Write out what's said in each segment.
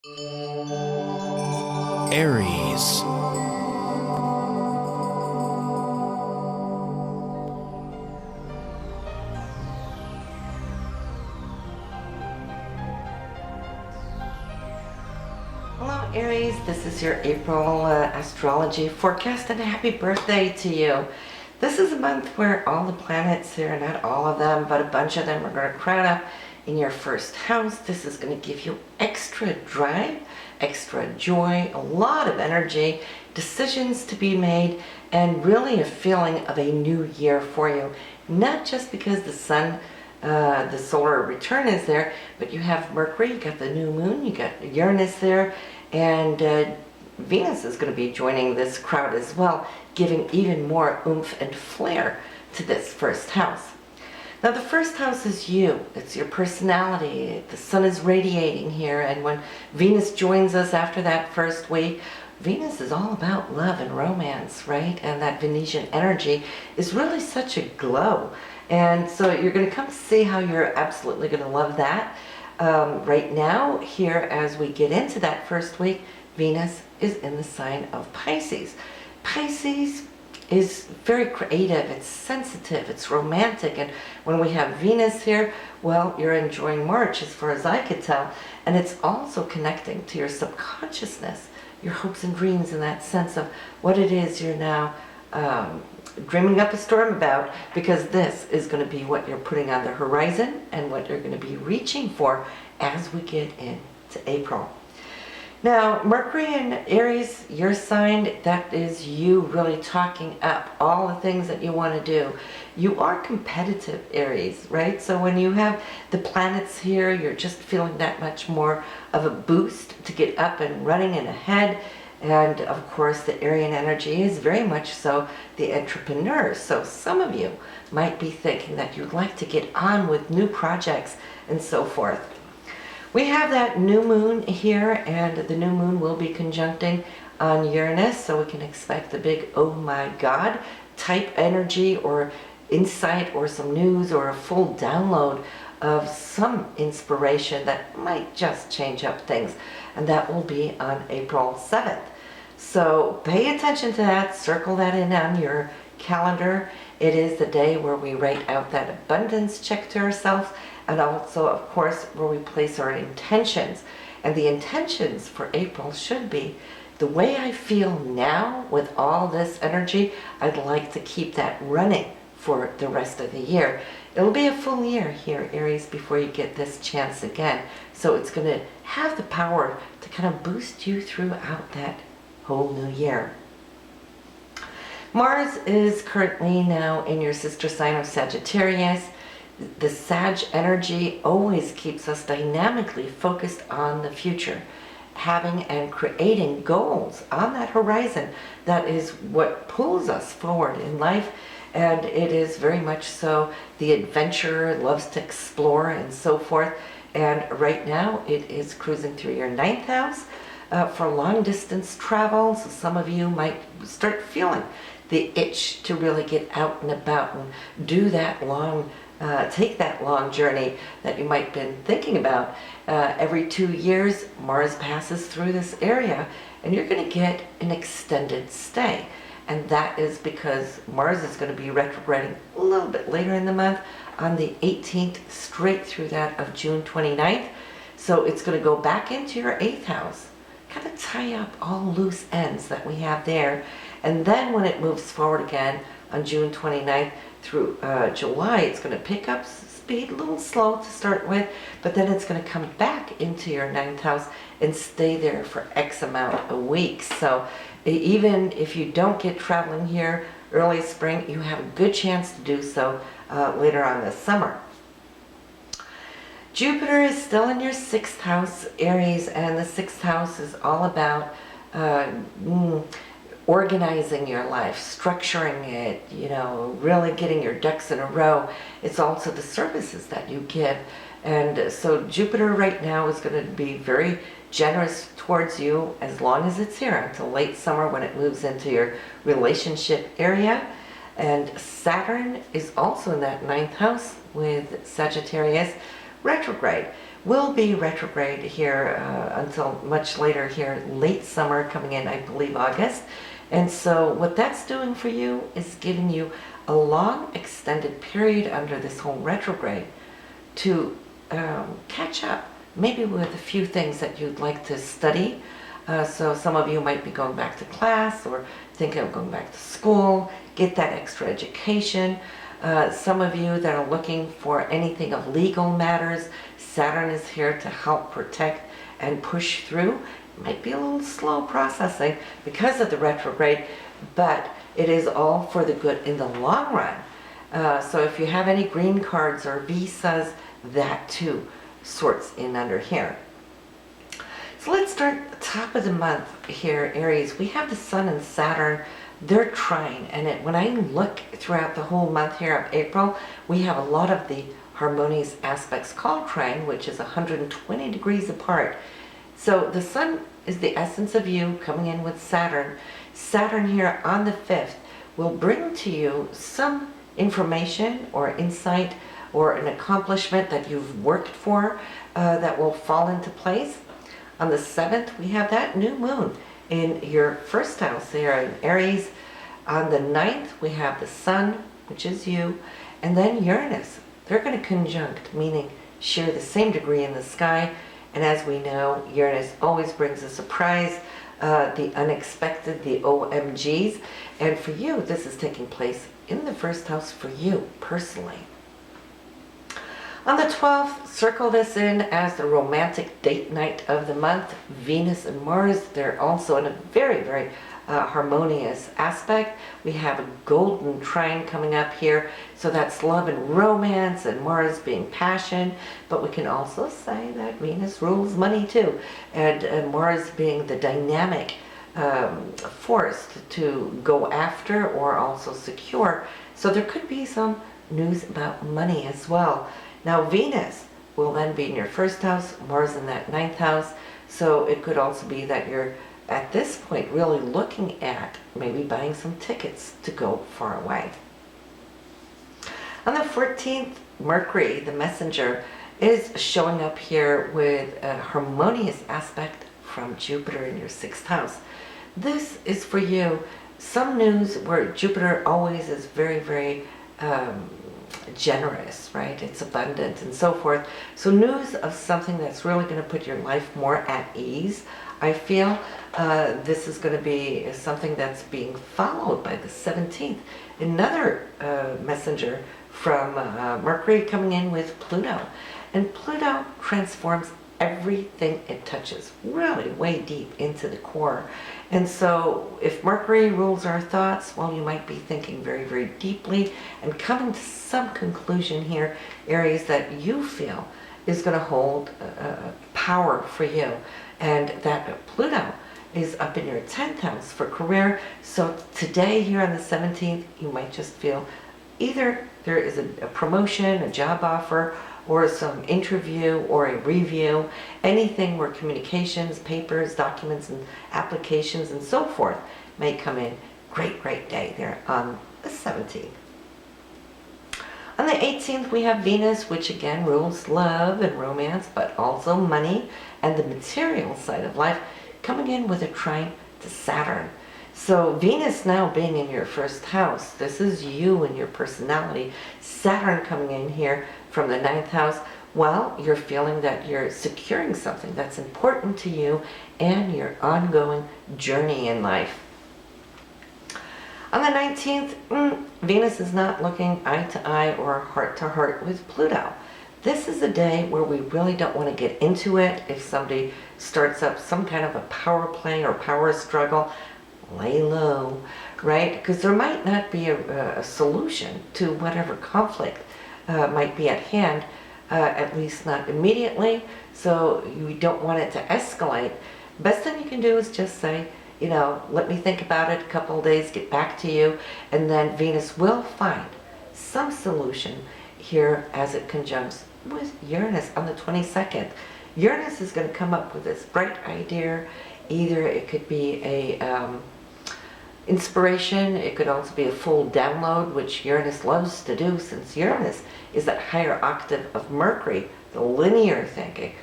Aries. Hello Aries, this is your April astrology forecast and a happy birthday to you. This is a month where all the planets here, not all of them, but a bunch of them are going to crowd up in your first house. This is going to give you extra drive, extra joy, a lot of energy, decisions to be made, and really a feeling of a new year for you. Not just because the sun the solar return is there, but you have Mercury, you got the new moon, you got Uranus there, and Venus is going to be joining this crowd as well, giving even more oomph and flair to this first house. Now the first house is you, it's your personality, the sun is radiating here, and when Venus joins us after that first week, Venus is all about love and romance, right? And that Venusian energy is really such a glow. And so you're going to come see how you're absolutely going to love that. Right now, here as we get into that first week, Venus is in the sign of Pisces. Pisces is very creative, it's sensitive, it's romantic, and when we have Venus here, well, you're enjoying March as far as I could tell, and it's also connecting to your subconsciousness, your hopes and dreams, in that sense of what it is you're now dreaming up a storm about, because this is going to be what you're putting on the horizon and what you're going to be reaching for as we get into April. Now, Mercury in Aries, your sign, that is you really talking up all the things that you want to do. You are competitive, Aries, right? So when you have the planets here, you're just feeling that much more of a boost to get up and running and ahead. And of course, the Arian energy is very much so the entrepreneur. So some of you might be thinking that you'd like to get on with new projects and so forth. We have that new moon here, and the new moon will be conjuncting on Uranus, so we can expect the big oh my god type energy or insight or some news or a full download of some inspiration that might just change up things, and that will be on April 7th. So pay attention to that, circle that in on your calendar. It is the day where we write out that abundance check to ourselves, and also, of course, where we place our intentions. And the intentions for April should be, the way I feel now with all this energy, I'd like to keep that running for the rest of the year. It'll be a full year here, Aries, before you get this chance again. So it's going to have the power to kind of boost you throughout that whole new year. Mars is currently now in your sister sign of Sagittarius. The Sag energy always keeps us dynamically focused on the future, having and creating goals on that horizon. That is what pulls us forward in life, and it is very much so the adventurer, loves to explore and so forth. And right now it is cruising through your 9th house for long distance travel. So some of you might start feeling the itch to really get out and about and do that long take that long journey that you might have been thinking about. Every 2 years, Mars passes through this area, and you're going to get an extended stay. And that is because Mars is going to be retrograding a little bit later in the month, on the 18th, straight through that of June 29th. So it's going to go back into your 8th house, kind of tie up all loose ends that we have there. And then when it moves forward again on June 29th, through July, it's going to pick up speed, a little slow to start with, but then it's going to come back into your 9th house and stay there for X amount of weeks. So even if you don't get traveling here early spring, you have a good chance to do so later on this summer. Jupiter is still in your 6th house, Aries, and the 6th house is all about organizing your life, structuring it, really getting your ducks in a row. It's also the services that you give. And so Jupiter right now is going to be very generous towards you as long as it's here until late summer when it moves into your relationship area. And Saturn is also in that 9th house with Sagittarius retrograde, will be retrograde here until much later here, late summer coming in, I believe August. And so what that's doing for you is giving you a long extended period under this whole retrograde to catch up, maybe with a few things that you'd like to study. So some of you might be going back to class or thinking of going back to school, get that extra education. Some of you that are looking for anything of legal matters, Saturn is here to help protect and push through. It might be a little slow processing because of the retrograde, but it is all for the good in the long run. So if you have any green cards or visas, that too sorts in under here. So let's start at the top of the month here, Aries. We have the Sun and Saturn. They're trine, and when I look throughout the whole month here of April, we have a lot of the harmonious aspects called trine, which is 120 degrees apart. So the Sun is the essence of you coming in with Saturn. Saturn here on the 5th will bring to you some information or insight or an accomplishment that you've worked for that will fall into place. On the 7th, we have that new moon in your first house there in Aries. On the 9th, we have the Sun, which is you, and then Uranus. They're going to conjunct, meaning share the same degree in the sky. And as we know, Uranus always brings a surprise, the unexpected, the OMGs. And for you, this is taking place in the first house for you personally. On the 12th, circle this in as the romantic date night of the month. Venus and Mars, they're also in a very, very harmonious aspect. We have a golden trine coming up here, so that's love and romance, and Mars being passion. But we can also say that Venus rules money too, and Mars being the dynamic force to go after or also secure. So there could be some news about money as well. Now Venus will then be in your first house, Mars in that 9th house, so it could also be that you're at this point really looking at maybe buying some tickets to go far away. On the 14th, Mercury, the messenger, is showing up here with a harmonious aspect from Jupiter in your 6th house. This is for you some news where Jupiter always is very, very generous, right? It's abundant and so forth. So news of something that's really going to put your life more at ease. I feel this is going to be something that's being followed by the 17th. Another messenger from Mercury coming in with Pluto. And Pluto transforms everything it touches, really way deep into the core. And so if Mercury rules our thoughts, well, you might be thinking very, very deeply and coming to some conclusion here, Aries, that you feel is going to hold power for you. And that Pluto is up in your 10th house for career. So today here on the 17th, you might just feel either there is a promotion, a job offer, or some interview or a review, anything where communications, papers, documents, and applications and so forth may come in. Great, great day there on the 17th. On the 18th, we have Venus, which again rules love and romance, but also money and the material side of life, coming in with a trine to Saturn. So Venus now being in your first house, this is you and your personality. Saturn coming in here from the 9th house, well, you're feeling that you're securing something that's important to you and your ongoing journey in life. On the 19th, Venus is not looking eye to eye or heart to heart with Pluto. This is a day where we really don't want to get into it. If somebody starts up some kind of a power play or power struggle, lay low, right? Because there might not be a solution to whatever conflict might be at hand, at least not immediately. So you don't want it to escalate. Best thing you can do is just say, you know, let me think about it a couple of days, get back to you, and then Venus will find some solution here as it conjuncts with Uranus on the 22nd. Uranus is going to come up with this bright idea. Either it could be a inspiration, it could also be a full download, which Uranus loves to do, since Uranus is that higher octave of Mercury, the linear thinking.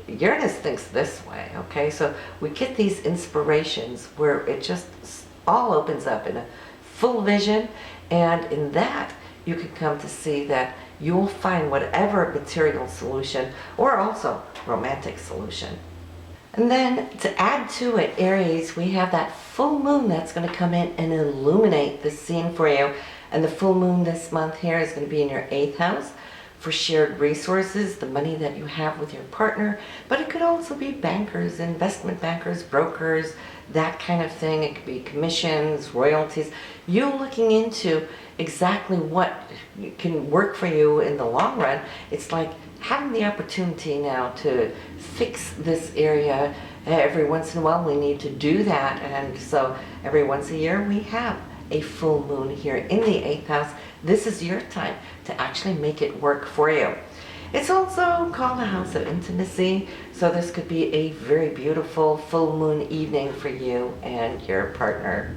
Uranus thinks this way, okay? So we get these inspirations where it just all opens up in a full vision, and in that you can come to see that you'll find whatever material solution or also romantic solution. And then to add to it, Aries, we have that full moon that's going to come in and illuminate the scene for you. And the full moon this month here is going to be in your 8th house for shared resources, the money that you have with your partner. But it could also be bankers, investment bankers, brokers, that kind of thing. It could be commissions, royalties. You looking into exactly what can work for you in the long run. It's like having the opportunity now to fix this area. Every once in a while we need to do that, and so every once a year we have a full moon here in the 8th house. This is your time to actually make it work for you. It's also called a house of intimacy, so this could be a very beautiful full moon evening for you and your partner.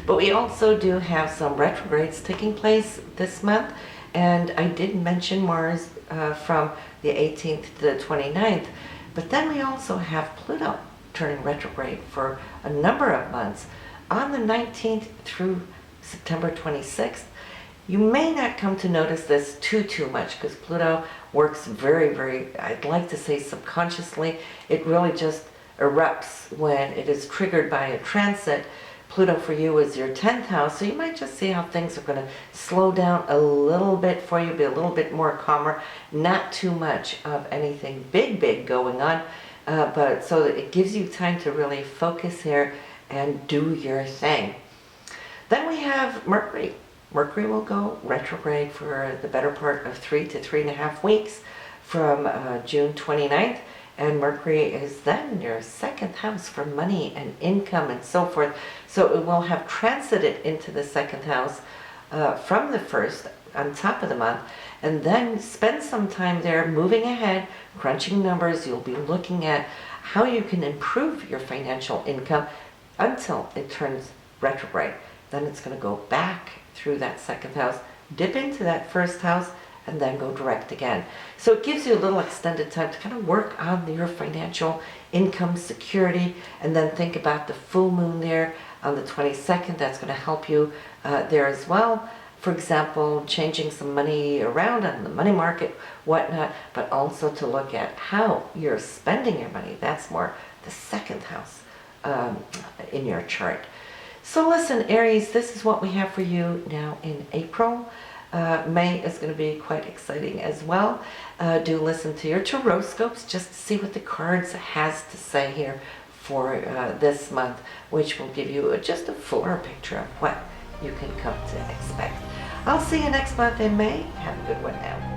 But we also do have some retrogrades taking place this month, and I did mention Mars from the 18th to the 29th, but then we also have Pluto turning retrograde for a number of months on the 19th through September 26th. You may not come to notice this too much because Pluto works very, I'd like to say subconsciously. It really just erupts when it is triggered by a transit. Pluto for you is your 10th house, so you might just see how things are going to slow down a little bit for you, be a little bit more calmer, not too much of anything big going on, but so that it gives you time to really focus here and do your thing. Then we have Mercury. Mercury will go retrograde for the better part of 3 to 3.5 weeks from June 29th. And Mercury is then your 2nd house for money and income and so forth. So it will have transited into the 2nd house from the 1st on top of the month, and then spend some time there moving ahead, crunching numbers. You'll be looking at how you can improve your financial income until it turns retrograde. Then it's going to go back through that 2nd house, dip into that 1st house, and then go direct again. So it gives you a little extended time to kind of work on your financial income security, and then think about the full moon there on the 22nd. That's going to help you there as well. For example, changing some money around on the money market, whatnot, but also to look at how you're spending your money. That's more the 2nd house in your chart. So listen, Aries, this is what we have for you now in April. May is going to be quite exciting as well. Do listen to your horoscopes just to see what the cards has to say here for this month, which will give you just a fuller picture of what you can come to expect. I'll see you next month in May. Have a good one now.